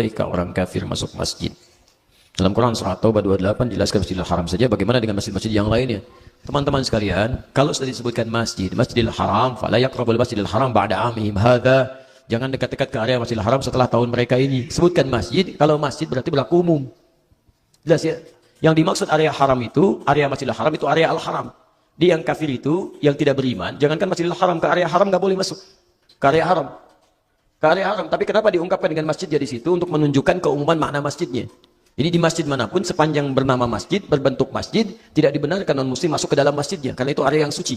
Bolehkah orang kafir masuk masjid? Dalam Quran surah Taubah 28 jelaskan Masjidil Haram saja, bagaimana dengan masjid-masjid yang lainnya? Teman-teman sekalian, kalau sudah disebutkan masjid, Masjidil Haram, fala yaqrabul Masjidil Haram ba'da amihim hadza. Jangan dekat-dekat ke area Masjidil Haram setelah tahun mereka ini. Sebutkan masjid, kalau masjid berarti berlaku umum. Jelas ya? Yang dimaksud area haram itu, area Masjidil Haram itu area Al-Haram. Dia yang kafir itu, yang tidak beriman, jangankan Masjidil Haram, ke area haram nggak boleh masuk. Ke area haram. Ke area haram. Tapi kenapa diungkapkan dengan masjid di situ? Untuk menunjukkan keumuman makna masjidnya. Jadi di masjid manapun sepanjang bernama masjid, berbentuk masjid, tidak dibenarkan non-muslim masuk ke dalam masjidnya. Karena itu area yang suci.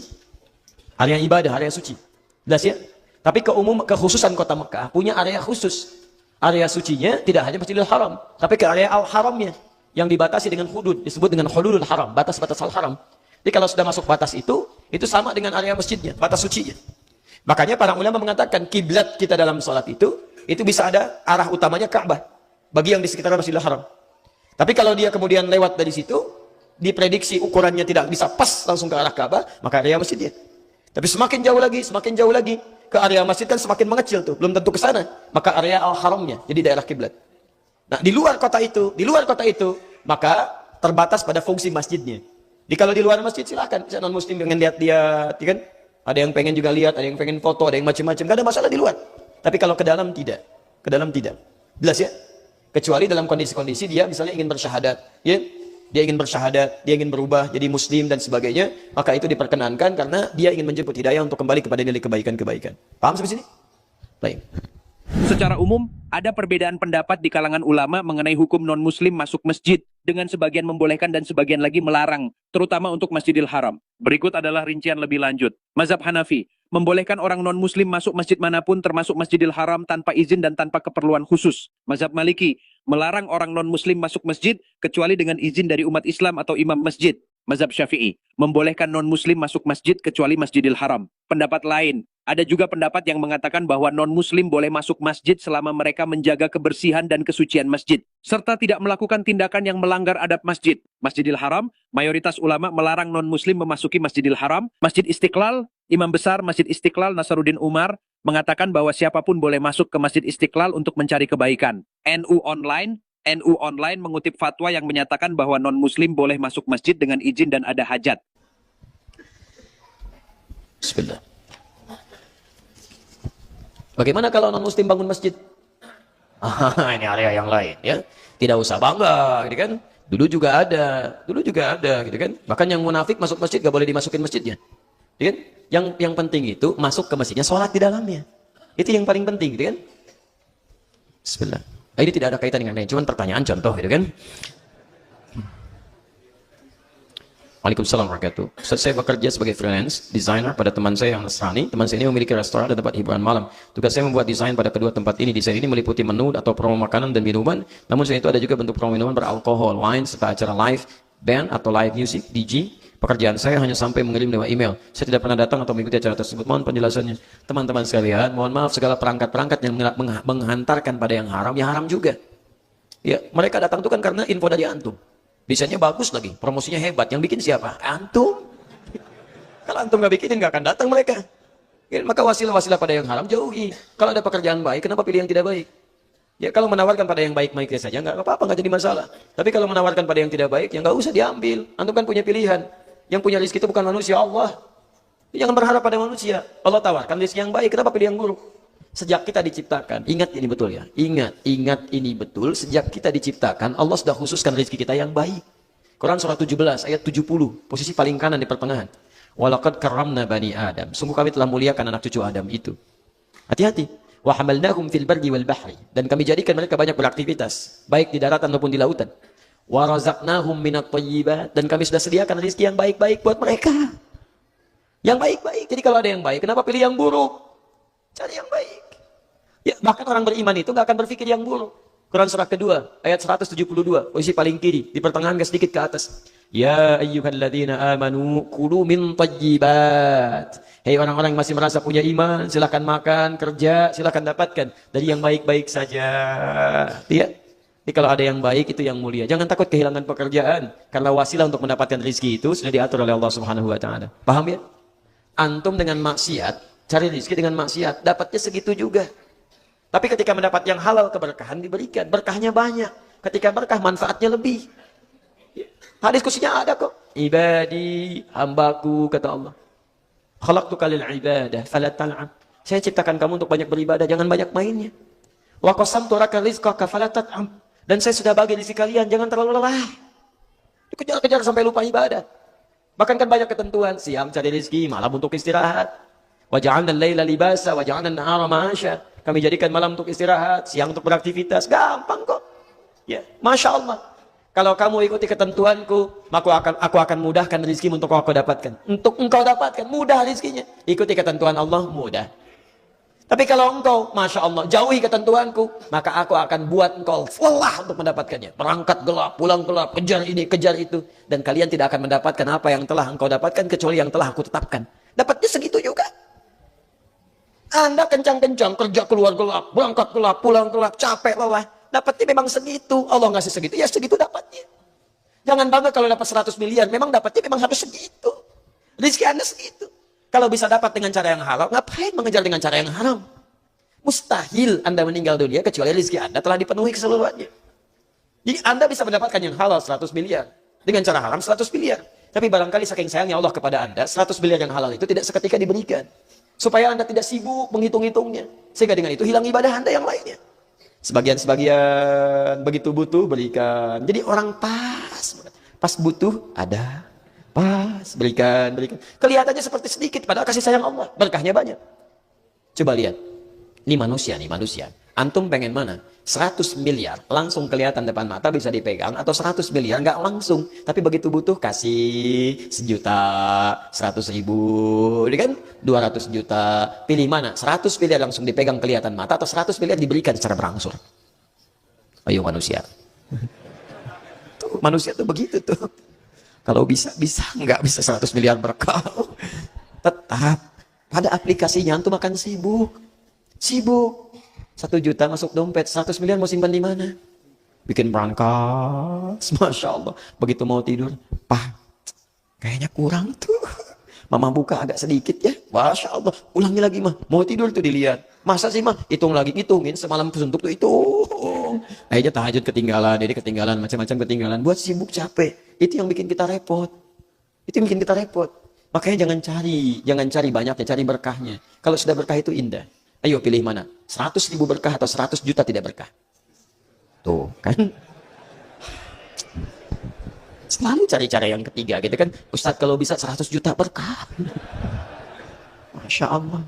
Area yang ibadah, area yang suci. Jelas ya? Tapi kekhususan kota Mekah punya area khusus. Area sucinya tidak hanya Masjidil Haram, tapi ke area Al-Haramnya. Yang dibatasi dengan hudud, disebut dengan hududul haram, batas-batas Al-Haram. Jadi kalau sudah masuk batas itu sama dengan area masjidnya, batas sucinya. Makanya para ulama mengatakan kiblat kita dalam sholat itu bisa ada arah utamanya Ka'bah. Bagi yang di sekitar Masjidil Haram. Tapi kalau dia kemudian lewat dari situ, diprediksi ukurannya tidak bisa pas langsung ke arah Ka'bah, maka area masjidnya. Tapi semakin jauh lagi, ke area masjid kan semakin mengecil tuh, belum tentu ke sana. Maka area Al-Haramnya, jadi daerah kiblat. Nah, di luar kota itu, maka terbatas pada fungsi masjidnya. Jadi kalau di luar masjid silakan, bisa non-muslim pengen lihat-lihat, kan? Ada yang pengen juga lihat, ada yang pengen foto, ada yang macam-macam, gak ada masalah di luar. Tapi kalau ke dalam tidak. Jelas ya? Kecuali dalam kondisi-kondisi dia misalnya ingin bersyahadat, ya, dia ingin bersyahadat, dia ingin berubah jadi muslim dan sebagainya, maka itu diperkenankan karena dia ingin menjemput hidayah untuk kembali kepada nilai kebaikan-kebaikan. Paham sampai sini? Baik. Secara umum, ada perbedaan pendapat di kalangan ulama mengenai hukum non-muslim masuk masjid, dengan sebagian membolehkan dan sebagian lagi melarang, terutama untuk Masjidil Haram. Berikut adalah rincian lebih lanjut. Mazhab Hanafi, membolehkan orang non-muslim masuk masjid manapun termasuk Masjidil Haram tanpa izin dan tanpa keperluan khusus. Mazhab Maliki, melarang orang non-muslim masuk masjid kecuali dengan izin dari umat Islam atau imam masjid. Mazhab Syafi'i, membolehkan non-muslim masuk masjid kecuali Masjidil Haram. Pendapat lain, ada juga pendapat yang mengatakan bahwa non-muslim boleh masuk masjid selama mereka menjaga kebersihan dan kesucian masjid, serta tidak melakukan tindakan yang melanggar adab masjid. Masjidil Haram, mayoritas ulama melarang non-muslim memasuki Masjidil Haram. Masjid Istiqlal, Imam Besar Masjid Istiqlal Nasaruddin Umar, mengatakan bahwa siapapun boleh masuk ke Masjid Istiqlal untuk mencari kebaikan. NU Online mengutip fatwa yang menyatakan bahwa non-muslim boleh masuk masjid dengan izin dan ada hajat. Bismillah. Bagaimana kalau non-muslim bangun masjid? Ini area yang lain, ya. Tidak usah bangga, gitu kan? Dulu juga ada, gitu kan? Bahkan yang munafik masuk masjid gak boleh dimasukin masjidnya. Gitu kan? Yang penting itu masuk ke masjidnya, sholat di dalamnya. Itu yang paling penting, gitu kan? Bismillah. Ini tidak ada kaitan dengan lain, cuman pertanyaan contoh, gitu kan? Waalaikumsalam warahmatullahi wabarakatuh. Ustaz, saya bekerja sebagai freelance designer pada teman saya yang Nasrani. Teman saya ini memiliki restoran dan tempat hiburan malam. Tugas saya membuat desain pada kedua tempat ini. Desain ini meliputi menu atau promo makanan dan minuman. Namun selain itu ada juga bentuk promo minuman beralkohol, wine, serta acara live band atau live music, DJ. Pekerjaan saya hanya sampai mengirim lewat email. Saya tidak pernah datang atau mengikuti acara tersebut. Mohon penjelasannya. Teman-teman sekalian, mohon maaf segala perangkat-perangkat yang menghantarkan pada yang haram, ya haram juga. Ya, mereka datang itu kan karena info dari antum. Desainnya bagus lagi, promosinya hebat. Yang bikin siapa? Antum. Kalau antum nggak bikinin, nggak akan datang mereka. Ya, maka wasilah-wasilah pada yang haram jauhi. Kalau ada pekerjaan baik, kenapa pilih yang tidak baik? Ya, kalau menawarkan pada yang baik-baik saja, nggak apa-apa, nggak jadi masalah. Tapi kalau menawarkan pada yang tidak baik, ya nggak usah diambil. Antum kan punya pilihan. Yang punya rezeki itu bukan manusia, Allah. Jangan berharap pada manusia. Allah tawarkan rezeki yang baik, kenapa pilih yang buruk? Sejak kita diciptakan, ingat ini betul ya. Ingat ini betul. Sejak kita diciptakan, Allah sudah khususkan rezeki kita yang baik. Quran surah 17 ayat 70, posisi paling kanan di pertengahan. Walaqad karramna bani Adam. Sungguh kami telah muliakan anak cucu Adam itu. Hati-hati. Wa hamalnahum fil barri wal bahri. Dan kami jadikan mereka banyak beraktivitas, baik di daratan maupun di lautan. Wa razaqnahum minat thayyibat. Dan kami sudah sediakan rezeki yang baik-baik buat mereka. Yang baik-baik. Jadi kalau ada yang baik, kenapa pilih yang buruk? Cari yang baik. Ya, bahkan orang beriman itu gak akan berpikir yang buruk. Quran surah kedua, ayat 172, posisi paling kiri, di pertengahan ke sedikit ke atas. Ya ayyuhalladzina amanu kulu min thayyibat. Hei orang-orang yang masih merasa punya iman, silakan makan, kerja, silakan dapatkan dari yang baik-baik saja. Lihat. Jadi kalau ada yang baik itu yang mulia. Jangan takut kehilangan pekerjaan, karena wasilah untuk mendapatkan rezeki itu sudah diatur oleh Allah Subhanahu wa taala. Paham ya? Antum dengan maksiat, cari rezeki dengan maksiat, dapatnya segitu juga. Tapi ketika mendapat yang halal, keberkahan diberikan. Berkahnya banyak. Ketika berkah, manfaatnya lebih. Hadis kursinya ada kok. Ibadi, hambaku, kata Allah. Khalaqtuka lil ibadah, fala tal'ab. Saya ciptakan kamu untuk banyak beribadah, jangan banyak mainnya. Wa qasamtu laka rizqaka fala tat'am. Dan saya sudah bagi rezeki kalian, jangan terlalu lelah. Dikejar-kejar sampai lupa ibadah. Bahkan kan banyak ketentuan, siang cari rezeki, malam untuk istirahat. Wa ja'alna al-laila libasa, wa ja'alna an-nahara ma'asha. Kami jadikan malam untuk istirahat, siang untuk beraktivitas. Gampang kok. Ya, Masya Allah. Kalau kamu ikuti ketentuanku, maka aku akan mudahkan rezekimu untuk kau dapatkan. Untuk engkau dapatkan, mudah rezekinya. Ikuti ketentuan Allah, mudah. Tapi kalau engkau, Masya Allah, jauhi ketentuanku, maka aku akan buat engkau lelah untuk mendapatkannya. Berangkat gelap, pulang gelap, kejar ini, kejar itu. Dan kalian tidak akan mendapatkan apa yang telah engkau dapatkan, kecuali yang telah aku tetapkan. Dapatnya segitu juga. Anda kencang-kencang, kerja keluar gelap, berangkat gelap, pulang gelap, capek, lelah. Dapatnya memang segitu. Allah ngasih segitu, ya segitu dapatnya. Jangan bangga kalau dapat 100 miliar. Memang dapatnya memang harus segitu. Rizki Anda segitu. Kalau bisa dapat dengan cara yang halal, ngapain mengejar dengan cara yang haram? Mustahil Anda meninggal dunia kecuali rizki Anda telah dipenuhi keseluruhannya. Jadi Anda bisa mendapatkan yang halal 100 miliar. Dengan cara haram 100 miliar. Tapi barangkali saking sayangnya Allah kepada Anda, 100 miliar yang halal itu tidak seketika diberikan. Supaya Anda tidak sibuk menghitung-hitungnya. Sehingga dengan itu hilang ibadah Anda yang lainnya. Sebagian-sebagian begitu butuh berikan. Jadi orang pas butuh ada, pas berikan. Kelihatannya seperti sedikit padahal kasih sayang Allah, berkahnya banyak. Coba lihat. Ini manusia. Antum pengen mana? 100 miliar langsung kelihatan depan mata bisa dipegang atau 100 miliar nggak langsung tapi begitu butuh kasih 1 juta, 100 ribu, kan 200 juta. Pilih mana? 100 miliar langsung dipegang kelihatan mata atau 100 miliar diberikan secara berangsur? Ayo manusia. Tuh, manusia tuh begitu tuh. Kalau bisa, nggak bisa 100 miliar berkah. Tetap pada aplikasinya antum akan sibuk. 1 juta masuk dompet, 100 miliar mau simpan di mana? Bikin berangkas, Masya Allah. Begitu mau tidur, Pak, kayaknya kurang tuh. Mama buka agak sedikit ya, Masya Allah. Ulangi lagi mah, mau tidur tuh dilihat. Masa sih mah, hitung lagi, hitungin semalam suntuk tuh hitung. Akhirnya tahajud ketinggalan, jadi ketinggalan, macam-macam ketinggalan. Buat sibuk capek, itu yang bikin kita repot. Makanya jangan cari banyaknya, cari berkahnya. Kalau sudah berkah itu indah. Ayo pilih mana? 100 ribu berkah atau 100 juta tidak berkah? Tuh kan. Selalu cari cara yang ketiga gitu kan. Ustadz kalau bisa 100 juta berkah. Masya Allah.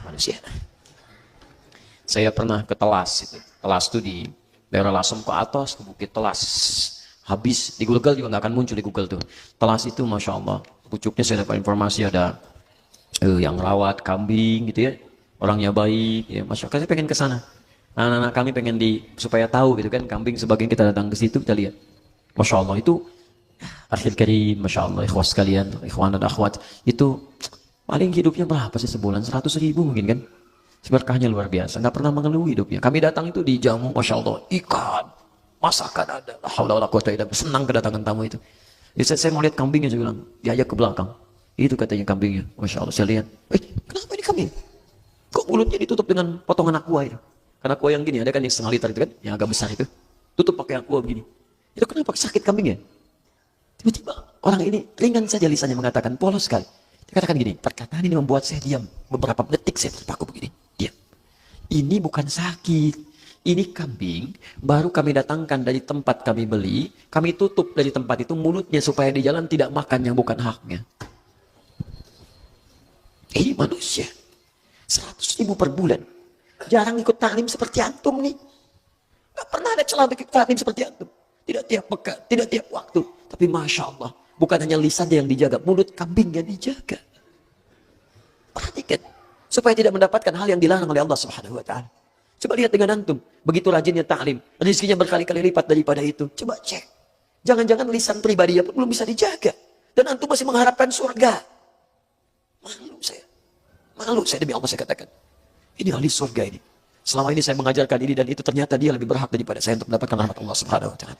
Manusia. Saya pernah ke Telas itu. Telas itu di daerah Lasem ke atas, ke Bukit Telas. Habis di Google juga nggak akan muncul di Google tuh. Telas itu Masya Allah. Pucuknya saya dapat informasi ada yang rawat kambing gitu ya. Orangnya baik, ya masyarakat saya pengen ke sana. Anak-anak kami pengen supaya tahu gitu kan kambing sebagian kita datang ke situ kita lihat. Masya Allah itu akhir karim, Masya Allah ikhwas sekalian, ikhwan dan akhwat itu paling hidupnya berapa sih sebulan? 100 ribu mungkin kan? Berkahnya luar biasa, nggak pernah mengeluh hidupnya. Kami datang itu dijamu, Masya Allah, ikan, masakan ada. Senang kedatangan tamu itu. Jadi saya mau lihat kambingnya, saya bilang, diajak ke belakang. Itu katanya kambingnya, Masya Allah. Saya lihat, kenapa ini kambing? Kok mulutnya ditutup dengan potongan aqua itu? Kan aqua yang gini, ada kan yang 1,5 liter itu kan, yang agak besar itu. Tutup pakai aqua begini. Itu kenapa sakit kambingnya? Tiba-tiba orang ini ringan saja lisannya mengatakan, polos sekali. Dia katakan gini, perkataan ini membuat saya diam. Beberapa detik saya terpaku begini, diam. Ini bukan sakit. Ini kambing, baru kami datangkan dari tempat kami beli, kami tutup dari tempat itu mulutnya supaya di jalan tidak makan yang bukan haknya. Ini manusia. 100 ribu per bulan. Jarang ikut taklim seperti antum nih. Gak pernah ada celah ikut taklim seperti antum. Tidak tiap pekan, tidak tiap waktu. Tapi Masya Allah, bukan hanya lisannya yang dijaga, mulut kambingnya dijaga. Perhatikan. Supaya tidak mendapatkan hal yang dilarang oleh Allah Subhanahu wa Ta'ala. Coba lihat dengan antum. Begitu rajinnya taklim. Rezekinya berkali-kali lipat daripada itu. Coba cek. Jangan-jangan lisan pribadinya pun belum bisa dijaga. Dan antum masih mengharapkan surga. Malu saya demi Allah saya katakan. Ini ahli surga ini. Selama ini saya mengajarkan ini dan itu ternyata dia lebih berhak daripada saya untuk mendapatkan rahmat Allah Subhanahu wa Ta'ala.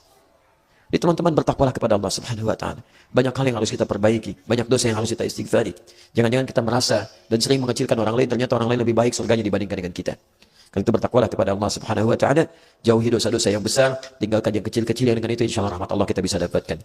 Jadi teman-teman bertakwalah kepada Allah Subhanahu wa Ta'ala. Banyak hal yang harus kita perbaiki, banyak dosa yang harus kita istighfari. Jangan-jangan kita merasa dan sering mengecilkan orang lain, ternyata orang lain lebih baik surganya dibandingkan dengan kita. Karena itu bertakwalah kepada Allah Subhanahu wa taala, jauhi dosa-dosa yang besar, tinggalkan yang kecil-kecil, yang dengan itu insyaallah rahmat Allah kita bisa dapatkan.